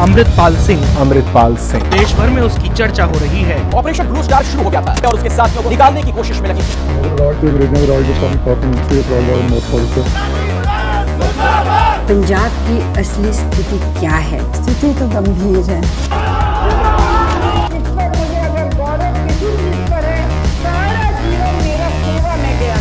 अमृतपाल सिंह। देश भर में उसकी चर्चा हो रही है। ऑपरेशन ब्लू स्टार शुरू हो गया था और उसके साथियों को निकालने की कोशिश में लगी। पंजाब की असली स्थिति क्या है? स्थिति तो गंभीर है। इस पर मुझे अगर गौरव किसी चीज पर है, सारा जीवन मेरा सेवा में गया।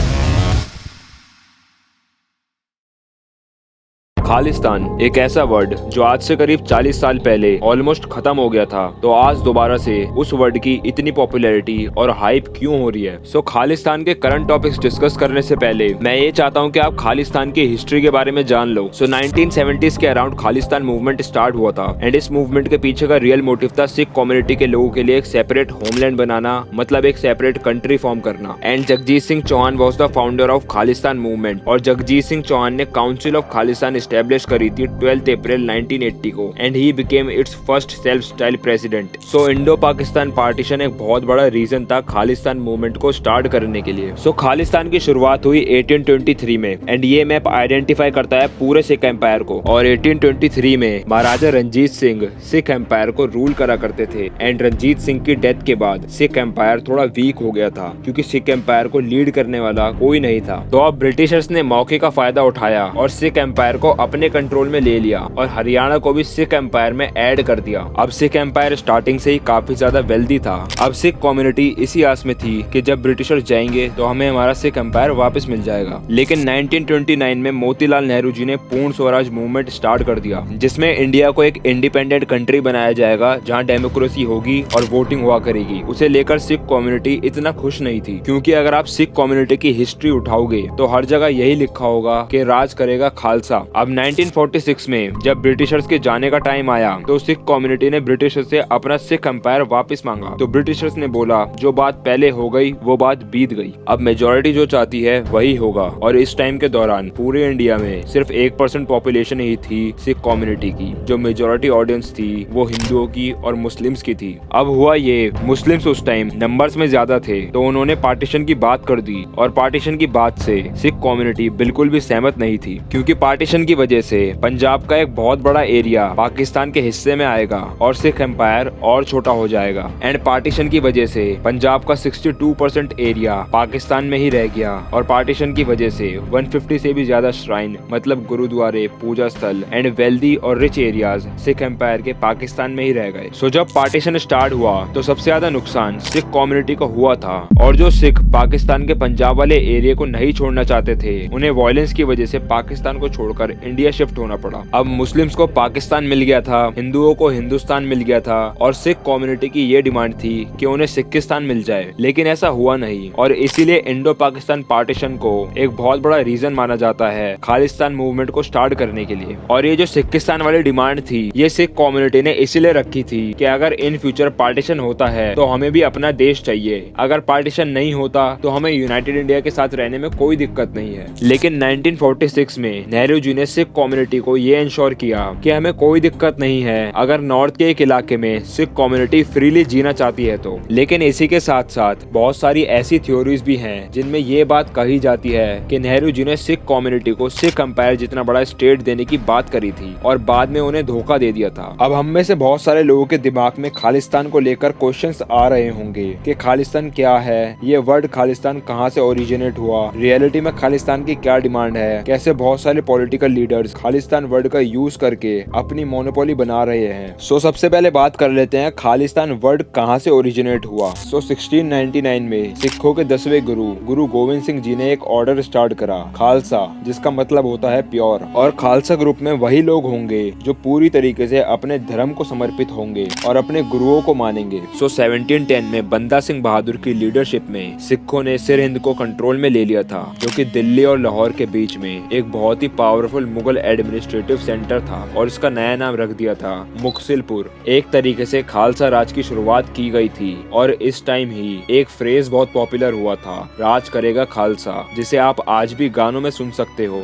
खालिस्तान एक ऐसा वर्ड जो आज से करीब 40 साल पहले ऑलमोस्ट खत्म हो गया था, तो आज दोबारा से उस वर्ड की इतनी पॉपुलैरिटी और हाइप क्यों हो रही है। सो खालिस्तान के करंट टॉपिक्स डिस्कस करने से पहले मैं ये चाहता हूँ कि आप खालिस्तान की हिस्ट्री के बारे में जान लो। सो 1970s के अराउंड खालिस्तान मूवमेंट स्टार्ट हुआ था एंड इस मूवमेंट के पीछे का रियल मोटिव था सिख कम्युनिटी के लोगों के लिए एक सेपरेट होमलैंड बनाना, मतलब एक सेपरेट कंट्री फॉर्म करना। And Jagjit Singh Chauhan was the founder of Khalistan movement और जगजीत सिंह चौहान ने काउंसिल ऑफ खालिस्तान एस्टेब्लिश करी थी 12 अप्रैल 1980 को and he became it's first self style president. So Indo Pakistan partition एक बहुत बड़ा रीजन था खालिस्तान मूवमेंट को स्टार्ट करने के लिए। सो खालिस्तान की शुरुआत हुई 1823 में एंड ये मैप आइडेंटिफाई करता है पूरे सिख एम्पायर को। और 1823 में महाराजा रंजीत सिंह सिख एम्पायर को रूल करा करते थे एंड रंजीत सिंह की डेथ के बाद सिख एम्पायर थोड़ा वीक हो गया था क्योंकि सिख एम्पायर को लीड करने वाला कोई नहीं था। तो अब ब्रिटिशर्स ने मौके का फायदा उठाया और सिख एम्पायर को अपने कंट्रोल में ले लिया और हरियाणा को भी सिख एम्पायर में ऐड कर दिया। अब सिख एम्पायर स्टार्टिंग से ही काफी ज्यादा वेल्दी था। अब सिख कम्युनिटी इसी आस में थी कि जब ब्रिटिशर्स जाएंगे तो हमें हमारा सिख एम्पायर वापस मिल जाएगा। लेकिन 1929 में मोतीलाल नेहरू जी ने पूर्ण स्वराज मूवमेंट स्टार्ट कर दिया, जिसमें इंडिया को एक इंडिपेंडेंट कंट्री बनाया जाएगा जहां डेमोक्रेसी होगी और वोटिंग हुआ करेगी। उसे लेकर सिख कम्युनिटी इतना खुश नहीं थी क्योंकि अगर आप सिख कम्युनिटी की हिस्ट्री उठाओगे तो हर जगह यही लिखा होगा कि राज करेगा खालसा। अब 1946 में जब ब्रिटिशर्स के जाने का टाइम आया तो सिख कम्युनिटी ने ब्रिटिशर्स से अपना सिख एम्पायर वापस मांगा। तो ब्रिटिशर्स ने बोला जो बात पहले हो गई वो बात बीत गई, अब मेजोरिटी जो चाहती है वही होगा। और इस टाइम के दौरान पूरे इंडिया में सिर्फ 1% पॉपुलेशन ही थी सिख कम्युनिटी की, जो मेजोरिटी ऑडियंस थी वो हिंदुओं की और मुस्लिम्स की थी। अब हुआ ये, मुस्लिम्स उस टाइम नंबर्स में ज्यादा थे तो उन्होंने पार्टीशन की बात कर दी और पार्टीशन की बात से सिख कम्युनिटी बिल्कुल भी सहमत नहीं थी क्योंकि पार्टीशन की वजह से पंजाब का एक बहुत बड़ा एरिया पाकिस्तान के हिस्से में आएगा और सिख एम्पायर और छोटा हो जाएगा। एंड पार्टीशन की वजह से पंजाब का 62% एरिया पाकिस्तान में ही रह गया और पार्टीशन की वजह से 150 से भी ज्यादा श्राइन, मतलब गुरुद्वारे, पूजा स्थल एंड वेल्दी और रिच एरियाज सिख एम्पायर के पाकिस्तान में ही रह गए। सो जब पार्टीशन स्टार्ट हुआ तो सबसे ज्यादा नुकसान सिख कम्युनिटी को हुआ था और जो सिख पाकिस्तान के पंजाब वाले एरिया को नहीं छोड़ना चाहते थे उन्हें वायलेंस की वजह से पाकिस्तान को छोड़कर इंडिया शिफ्ट होना पड़ा। अब मुस्लिम्स को पाकिस्तान मिल गया था, हिंदुओं को हिंदुस्तान मिल गया था और सिख कम्युनिटी की ये डिमांड थी कि उन्हें सिक्किस्तान मिल जाए, लेकिन ऐसा हुआ नहीं और इसीलिए इंडो पाकिस्तान पार्टीशन को एक बहुत बड़ा रीजन माना जाता है खालिस्तान मूवमेंट को स्टार्ट करने के लिए। और ये जो सिक्किस्तान वाली डिमांड थी ये सिख कम्युनिटी ने इसीलिए रखी थी कि अगर इन फ्यूचर पार्टीशन होता है तो हमें भी अपना देश चाहिए, अगर पार्टीशन नहीं होता तो हमें यूनाइटेड इंडिया के साथ रहने में कोई दिक्कत नहीं है। लेकिन 1946 में नेहरू जी ने सिख कम्युनिटी को ये इंश्योर किया कि हमें कोई दिक्कत नहीं है अगर नॉर्थ के एक इलाके में सिख कम्युनिटी फ्रीली जीना चाहती है तो। लेकिन इसी के साथ साथ बहुत सारी ऐसी थ्योरीज भी हैं जिनमें ये बात कही जाती है कि नेहरू जी ने सिख कम्युनिटी को सिख एम्पायर जितना बड़ा स्टेट देने की बात करी थी और बाद में उन्हें धोखा दे दिया था। अब हम में से बहुत सारे लोगों के दिमाग में खालिस्तान को लेकर क्वेश्चंस आ रहे होंगे कि खालिस्तान क्या है, ये वर्ड खालिस्तान कहाँ से ओरिजिनेट हुआ, रियलिटी में खालिस्तान की क्या डिमांड है, कैसे बहुत सारे पॉलिटिकल लीडर्स खालिस्तान वर्ड का यूज करके अपनी मोनोपोली बना रहे हैं। सो सबसे पहले बात कर लेते हैं खालिस्तान वर्ड कहाँ से ओरिजिनेट हुआ। सो 1699 में सिखों के 10वें गुरु गोविंद सिंह जी ने एक ऑर्डर स्टार्ट करा खालसा, जिसका मतलब होता है प्योर। और खालसा ग्रुप में वही लोग होंगे जो पूरी तरीके से अपने धर्म को समर्पित होंगे और अपने गुरुओं को मानेंगे। सो 1710 में बंदा सिंह बहादुर की लीडरशिप में सिखों ने सिरहिंद को कंट्रोल में ले लिया था, जो कि दिल्ली और लाहौर के बीच में एक बहुत ही पावरफुल मुगल एडमिनिस्ट्रेटिव सेंटर था और इसका नया नाम रख दिया था मुक्सिलपुर। एक तरीके से खालसा राज की शुरुआत की गई थी और इस टाइम ही एक फ्रेज बहुत पॉपुलर हुआ था, राज करेगा खालसा, जिसे आप आज भी गानों में सुन सकते हो।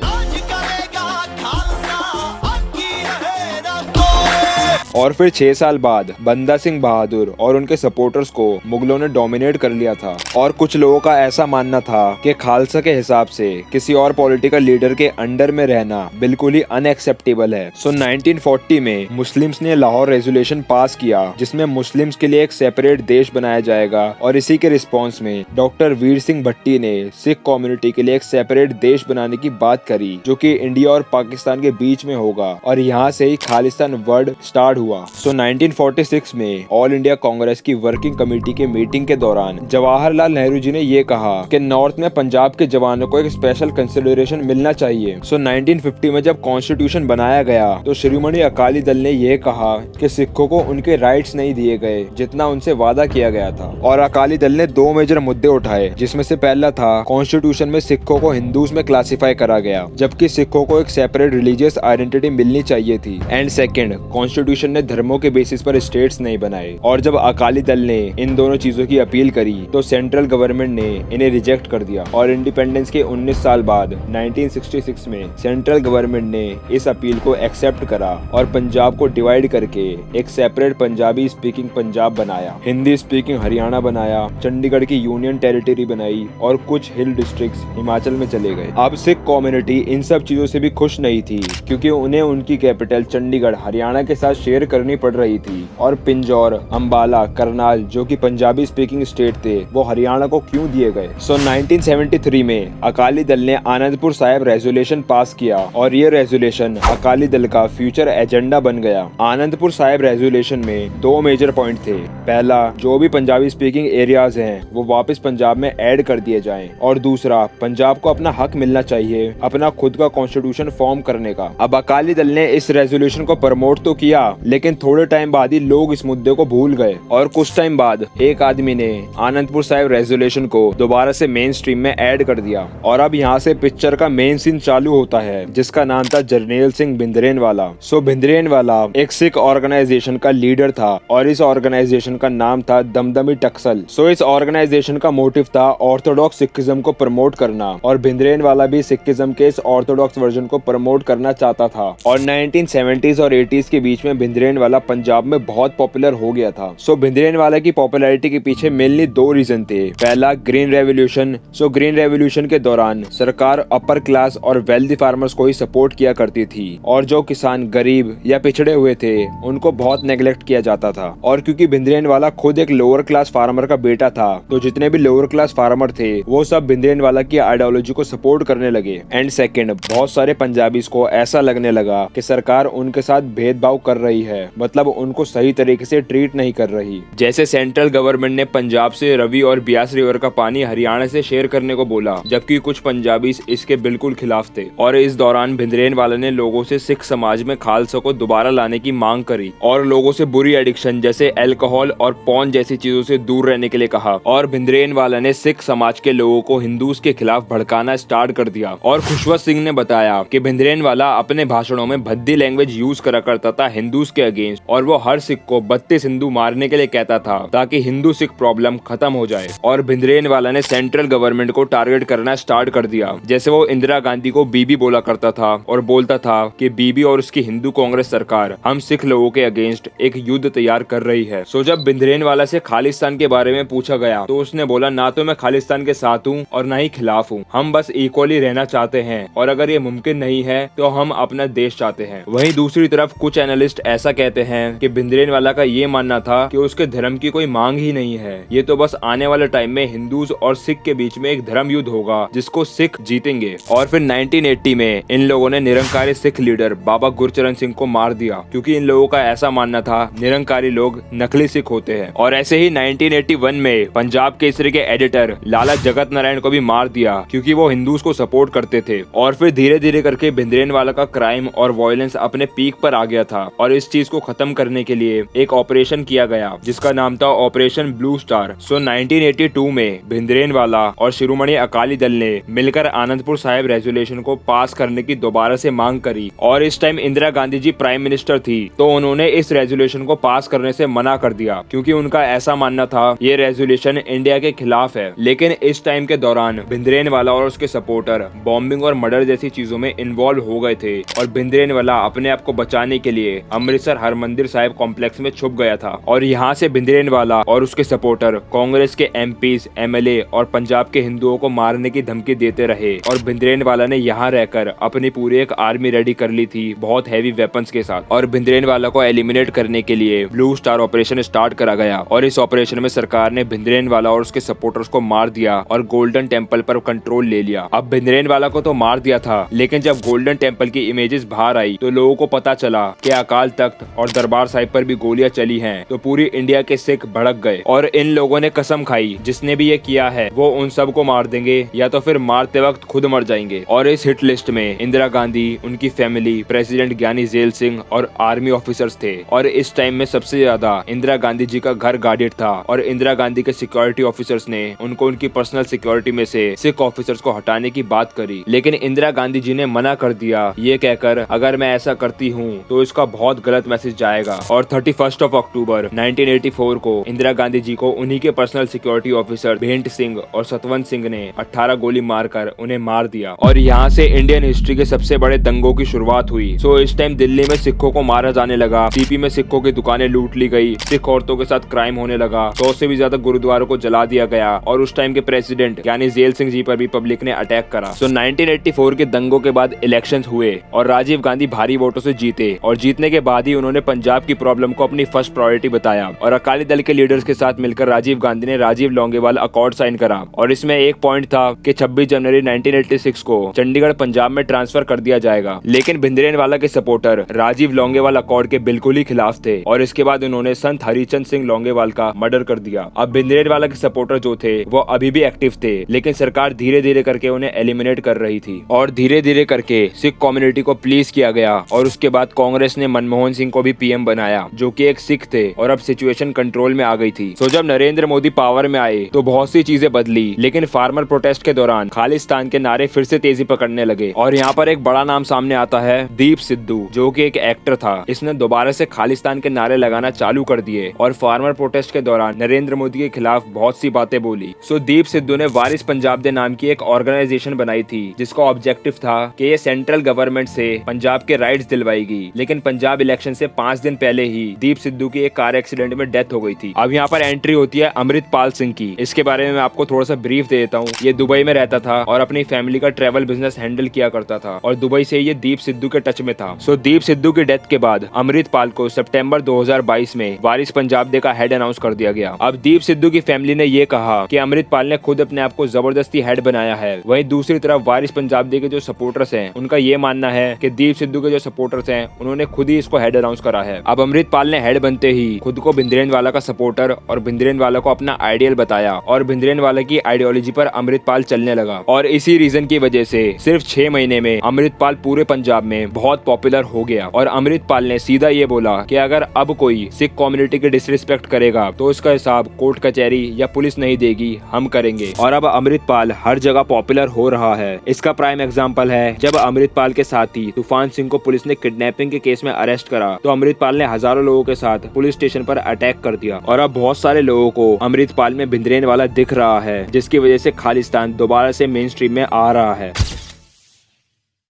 और फिर 6 साल बाद बंदा सिंह बहादुर और उनके सपोर्टर्स को मुगलों ने डोमिनेट कर लिया था और कुछ लोगों का ऐसा मानना था कि खालसा के हिसाब से किसी और पॉलिटिकल लीडर के अंडर में रहना बिल्कुल ही अनएक्सेप्टेबल है। सो 1940 में मुस्लिम्स ने लाहौर रेजोल्यूशन पास किया जिसमें मुस्लिम्स के लिए एक सेपरेट देश बनाया जाएगा और इसी के रिस्पॉन्स में डॉक्टर वीर सिंह भट्टी ने सिख कम्युनिटी के लिए एक सेपरेट देश बनाने की बात करी जो कि इंडिया और पाकिस्तान के बीच में होगा और यहाँ से ही खालिस्तान वर्ड स्टार्ट हुआ। सो 1946 में ऑल इंडिया कांग्रेस की वर्किंग कमेटी के मीटिंग के दौरान जवाहरलाल नेहरू जी ने ये कहा कि नॉर्थ में पंजाब के जवानों को एक स्पेशल कंसिडरेशन मिलना चाहिए। सो 1950 में जब कॉन्स्टिट्यूशन बनाया गया तो शिरोमणि अकाली दल ने यह कहा कि सिखों को उनके राइट्स नहीं दिए गए जितना उनसे वादा किया गया था और अकाली दल ने 2 मेजर मुद्दे उठाए जिसमें से पहला था कॉन्स्टिट्यूशन में सिखों को हिंदूज में क्लासिफाई करा गया जबकि सिखों को एक सेपरेट रिलीजियस आइडेंटिटी मिलनी चाहिए थी एंड सेकंड कॉन्स्टिट्यूशन ने धर्मों के बेसिस पर स्टेट्स नहीं बनाए। और जब अकाली दल ने इन दोनों चीजों की अपील करी तो सेंट्रल गवर्नमेंट ने इन्हें रिजेक्ट कर दिया और इंडिपेंडेंस के 19 साल बाद 1966 में सेंट्रल गवर्नमेंट ने इस अपील को एक्सेप्ट करा और पंजाब को डिवाइड करके एक सेपरेट पंजाबी स्पीकिंग पंजाब बनाया, हिंदी स्पीकिंग हरियाणा बनाया, चंडीगढ़ की यूनियन टेरिटरी बनाई और कुछ हिल डिस्ट्रिक्ट्स हिमाचल में चले गए। अब सिख कम्युनिटी इन सब चीजों से भी खुश नहीं थी क्योंकि उन्हें उनकी कैपिटल चंडीगढ़ हरियाणा के साथ शेयर करनी पड़ रही थी और पिंजौर, अंबाला, करनाल जो कि पंजाबी स्पीकिंग स्टेट थे वो हरियाणा को क्यों दिए गए। सो 1973 में अकाली दल ने आनंदपुर साहिब रेजोल्यूशन पास किया और ये रेजोल्यूशन अकाली दल का फ्यूचर एजेंडा बन गया। आनंदपुर साहिब रेजोल्यूशन में 2 मेजर पॉइंट थे। पहला, जो भी पंजाबी स्पीकिंग एरियाज हैं वो वापस पंजाब में ऐड कर दिए जाएं और दूसरा, पंजाब को अपना हक मिलना चाहिए अपना खुद का कॉन्स्टिट्यूशन फॉर्म करने का। अब अकाली दल ने इस रेजोल्यूशन को प्रमोट तो किया लेकिन थोड़े टाइम बाद ही लोग इस मुद्दे को भूल गए और कुछ टाइम बाद एक आदमी ने आनंदपुर साहिब रेजोल्यूशन को दोबारा से मेन स्ट्रीम में ऐड कर दिया और अब यहाँ से पिक्चर का मेन सीन चालू होता है जिसका नाम था जरनैल सिंह भिंद्रेनवाला। सो भिंद्रेनवाला एक सिख ऑर्गेनाइजेशन का लीडर था और इस ऑर्गेनाइजेशन का नाम था दमदमी टक्सल। सो इस ऑर्गेनाइजेशन का मोटिव था ऑर्थोडॉक्स सिखिज्म को प्रमोट करना और भिंद्रेनवाला भी सिखिज्म के इस ऑर्थोडॉक्स वर्जन को प्रमोट करना चाहता था और 1970s और 80s के बीच में भिंद्रेनवाला पंजाब में बहुत पॉपुलर हो गया था। सो भिंद्रेनवाला की पॉपुलैरिटी के पीछे मेनली 2 रीजन थे। पहला, green revolution. So green revolution के दौरान सरकार अपर क्लास और वेल्दी फार्मर्स को ही सपोर्ट किया करती थी और जो किसान गरीब या पिछड़े हुए थे उनको बहुत नेग्लेक्ट किया जाता था और क्योंकि भिंद्रेनवाला खुद एक लोअर क्लास फार्मर का बेटा था तो जितने भी लोअर क्लास फार्मर थे वो सब भिंद्रेनवाला की आइडियोलॉजी को सपोर्ट करने लगे। एंड सेकंड, बहुत सारे पंजाबीज को ऐसा लगने लगा कि सरकार उनके साथ भेदभाव कर रही है, मतलब उनको सही तरीके से ट्रीट नहीं कर रही। जैसे सेंट्रल गवर्नमेंट ने पंजाब से रवि और ब्यास रिवर का पानी हरियाणा से शेयर करने को बोला जबकि कुछ पंजाबी इसके बिल्कुल खिलाफ थे और इस दौरान भिंद्रेनवाला ने लोगों से सिख समाज में खालसा को दोबारा लाने की मांग करी और लोगों से बुरी एडिक्शन जैसे अल्कोहल और पॉर्न जैसी चीजों से दूर रहने के लिए कहा और भिंद्रेनवाला ने सिख समाज के लोगों को हिंदूज के खिलाफ भड़काना स्टार्ट कर दिया। और खुशवंत सिंह ने बताया कि भिंद्रेनवाला अपने भाषणों में भद्दी लैंग्वेज यूज करा करता था हिंदूज के अगेंस्ट और वो हर सिख को 32 हिंदू मारने के लिए कहता था ताकि हिंदू सिख प्रॉब्लम खत्म हो जाए। और भिंद्रेनवाला ने सेंट्रल गवर्नमेंट को टारगेट करना स्टार्ट कर दिया, जैसे वो इंदिरा गांधी को बीबी बोला करता था और बोलता था कि बीबी और उसकी हिंदू कांग्रेस सरकार हम सिख लोगों के अगेंस्ट एक युद्ध तैयार कर रही है। सो जब भिंद्रेनवाला से खालिस्तान के बारे में पूछा गया तो उसने बोला, ना तो मैं खालिस्तान के साथ हूँ और ना ही खिलाफ हूँ, हम बस इक्वली रहना चाहते हैं और अगर ये मुमकिन नहीं है तो हम अपना देश चाहते हैं। वहीं दूसरी तरफ कुछ एनालिस्ट ऐसा कहते हैं कि भिंद्रेनवाला का ये मानना था कि उसके धर्म की कोई मांग ही नहीं है, ये तो बस आने वाले टाइम में हिंदूज और सिख के बीच में एक धर्म युद्ध होगा जिसको सिख जीतेंगे। और फिर 1980 में इन लोगों ने निरंकारी सिख लीडर बाबा गुरचरण सिंह को मार दिया क्योंकि इन लोगों का ऐसा मानना था निरंकारी लोग नकली सिख होते हैं। और ऐसे ही 1981 में पंजाब केसरी के एडिटर लाला जगत नारायण को भी मार दिया क्योंकि वो हिंदूज को सपोर्ट करते थे। और फिर धीरे धीरे करके भिंद्रेनवाला का क्राइम और वायलेंस अपने पीक पर आ गया था और इस चीज को खत्म करने के लिए एक ऑपरेशन किया गया जिसका नाम था ऑपरेशन ब्लू स्टार। सो 1982 में भिंद्रेनवाला और शिरोमणि अकाली दल ने मिलकर आनंदपुर साहिब रेजोल्यूशन को पास करने की दोबारा से मांग करी और इस time Indira Gandhi ji prime minister थी तो उन्होंने इस रेजोल्यूशन को पास करने से मना कर दिया क्योंकि उनका ऐसा मानना था ये रेजोल्यूशन इंडिया के खिलाफ है। लेकिन इस टाइम के दौरान भिंद्रेनवाला और उसके सपोर्टर बॉम्बिंग और मर्डर जैसी चीजों में इन्वॉल्व हो गए थे और भिंद्रेनवाला अपने आप को बचाने के लिए अमृतसर अमृतसर हरमंदिर साहिब कॉम्प्लेक्स में छुप गया था और यहाँ से भिंद्रेनवाला और उसके सपोर्टर कांग्रेस के एमपीज, एमएलए और पंजाब के हिंदुओं को मारने की धमकी देते रहे और भिंद्रेनवाला ने यहाँ रहकर अपनी पूरी एक आर्मी रेडी कर ली थी बहुत हैवी वेपन्स के साथ। और भिंद्रेनवाला को एलिमिनेट करने के लिए ब्लू स्टार ऑपरेशन स्टार्ट करा गया और इस ऑपरेशन में सरकार ने भिंद्रेनवाला और उसके सपोर्टर्स को मार दिया और गोल्डन टेम्पल पर कंट्रोल ले लिया। अब भिंद्रेनवाला को तो मार दिया था, लेकिन जब गोल्डन टेम्पल की इमेजेस बाहर आई तो लोगों को पता चला कि अकाल तख्त और दरबार साहिब पर भी गोलियां चली हैं, तो पूरी इंडिया के सिख भड़क गए और इन लोगों ने कसम खाई जिसने भी ये किया है वो उन सब को मार देंगे या तो फिर मारते वक्त खुद मर जाएंगे। और इस हिट लिस्ट में इंदिरा गांधी, उनकी फैमिली, प्रेसिडेंट ज्ञानी जेल सिंह और आर्मी ऑफिसर्स थे। और इस टाइम में सबसे ज्यादा इंदिरा गांधी जी का घर गार्डेड था और इंदिरा गांधी के सिक्योरिटी ऑफिसर्स ने उनको उनकी पर्सनल सिक्योरिटी में से सिख ऑफिसर्स को हटाने की बात करी, लेकिन इंदिरा गांधी जी ने मना कर दिया, ये कहकर अगर मैं ऐसा करती हूँ तो इसका बहुत गलत मैसेज जाएगा। और 31 अक्टूबर 1984 को इंदिरा गांधी जी को उन्हीं के पर्सनल सिक्योरिटी ऑफिसर भेंट सिंह और सतवंत सिंह ने 18 गोली मारकर उन्हें मार दिया और यहाँ से इंडियन हिस्ट्री के सबसे बड़े दंगों की शुरुआत हुई। सो इस टाइम दिल्ली में सिखों को मारा जाने लगा, सीपी में सिखों की दुकानें लूट ली गई, सिख औरतों के साथ क्राइम होने लगा, 100 से भी ज्यादा गुरुद्वारों को जला दिया गया और उस टाइम के प्रेसिडेंट यानी जेल सिंह जी पर भी पब्लिक ने अटैक करा। सो 1984 के दंगों के बाद इलेक्शंस हुए और राजीव गांधी भारी वोटों से जीते और जीतने के बाद ही उन्होंने पंजाब की प्रॉब्लम को अपनी फर्स्ट प्रायोरिटी बताया और अकाली दल के लीडर्स के साथ मिलकर राजीव गांधी ने राजीव लौंगेवाल अकॉर्ड साइन करा। और इसमें एक पॉइंट था कि 26 जनवरी 1986 को चंडीगढ़ पंजाब में ट्रांसफर कर दिया जाएगा, लेकिन भिंद्रेनवाला के सपोर्टर राजीव लौंगेवाल अकॉर्ड के बिल्कुल ही खिलाफ थे और इसके बाद उन्होंने संत हरिचंद सिंह लौंगेवाल का मर्डर कर दिया। अब भिंद्रेनवाला के सपोर्टर जो थे वो अभी भी एक्टिव थे, लेकिन सरकार धीरे धीरे करके उन्हें एलिमिनेट कर रही थी और धीरे धीरे करके सिख कम्युनिटी को प्लीज किया गया और उसके बाद कांग्रेस ने मनमोहन सिंह को भी पीएम बनाया जो कि एक सिख थे और अब सिचुएशन कंट्रोल में आ गई थी। सो जब नरेंद्र मोदी पावर में आए तो बहुत सी चीजें बदली, लेकिन फार्मर प्रोटेस्ट के दौरान खालिस्तान के नारे फिर से तेजी पकड़ने लगे और यहाँ पर एक बड़ा नाम सामने आता है दीप सिद्धू, जो कि एक एक्टर था। इसने दोबारा से खालिस्तान के नारे लगाना चालू कर दिए और फार्मर प्रोटेस्ट के दौरान नरेंद्र मोदी के खिलाफ बहुत सी बातें बोली। सो दीप सिद्धू ने वारिस पंजाब दे नाम की एक ऑर्गेनाइजेशन बनाई थी जिसका ऑब्जेक्टिव था कि ये सेंट्रल गवर्नमेंट से पंजाब के राइट्स दिलवाएगी, लेकिन पंजाब इलेक्शन से 5 दिन पहले ही दीप सिद्धू की एक कार एक्सीडेंट में डेथ हो गई थी। अब यहाँ पर एंट्री होती है अमृतपाल सिंह की। इसके बारे में मैं आपको थोड़ा सा ब्रीफ दे देता हूँ। ये दुबई में रहता था और अपनी फैमिली का ट्रेवल बिजनेस हैंडल किया करता था और दुबई से ये दीप सिद्धू के टच में था। सो दीप सिद्धू की डेथ के बाद अमृतपाल को सितंबर 2022 में वारिस पंजाब दे का हेड अनाउंस कर दिया गया। अब दीप सिद्धू की फैमिली ने ये कहा कि अमृतपाल ने खुद अपने आप को जबरदस्ती हेड बनाया है। वहीं दूसरी तरफ वारिस पंजाब दे के जो सपोर्टर्स हैं उनका ये मानना है कि दीप सिद्धू के जो सपोर्टर्स हैं उन्होंने खुद ही इसको हेड अनाउंस करा है। अब अमृतपाल ने हेड बनते ही खुद को भिंद्रेनवाला का सपोर्टर और भिंद्रेनवाला को अपना आइडियल बताया और भिंद्रेनवाला की आइडियोलॉजी पर अमृतपाल चलने लगा और इसी रीजन की वजह से सिर्फ 6 महीने में अमृतपाल पूरे पंजाब में बहुत पॉपुलर हो गया। और अमृतपाल ने सीधा ये बोला कि अगर अब कोई सिख कम्युनिटी की डिसरिस्पेक्ट करेगा तो इसका हिसाब कोर्ट कचहरी या पुलिस नहीं देगी, हम करेंगे। और अब अमृतपाल हर जगह पॉपुलर हो रहा है। इसका प्राइम एग्जाम्पल है जब अमृतपाल के साथी तूफान सिंह को पुलिस ने किडनैपिंग के केस में अरेस्ट करा तो अमृतपाल ने हजारों लोगों के साथ पुलिस स्टेशन पर अटैक कर दिया और अब बहुत सारे लोगों को अमृतपाल में भिंद्रेनवाला दिख रहा है, जिसकी वजह से खालिस्तान दोबारा से मेन स्ट्रीम में आ रहा है।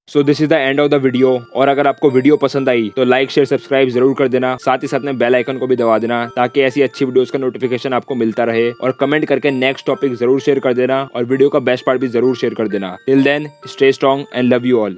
So this is the end of the video. और अगर आपको वीडियो पसंद आई तो लाइक शेयर सब्सक्राइब जरूर कर देना, साथ ही साथ में बेल आइकन को भी दबा देना ताकि ऐसी अच्छी वीडियोस का नोटिफिकेशन आपको मिलता रहे। और कमेंट करके नेक्स्ट टॉपिक जरूर शेयर कर देना और वीडियो का बेस्ट पार्ट भी जरूर शेयर कर देना। Till then stay strong and love you all.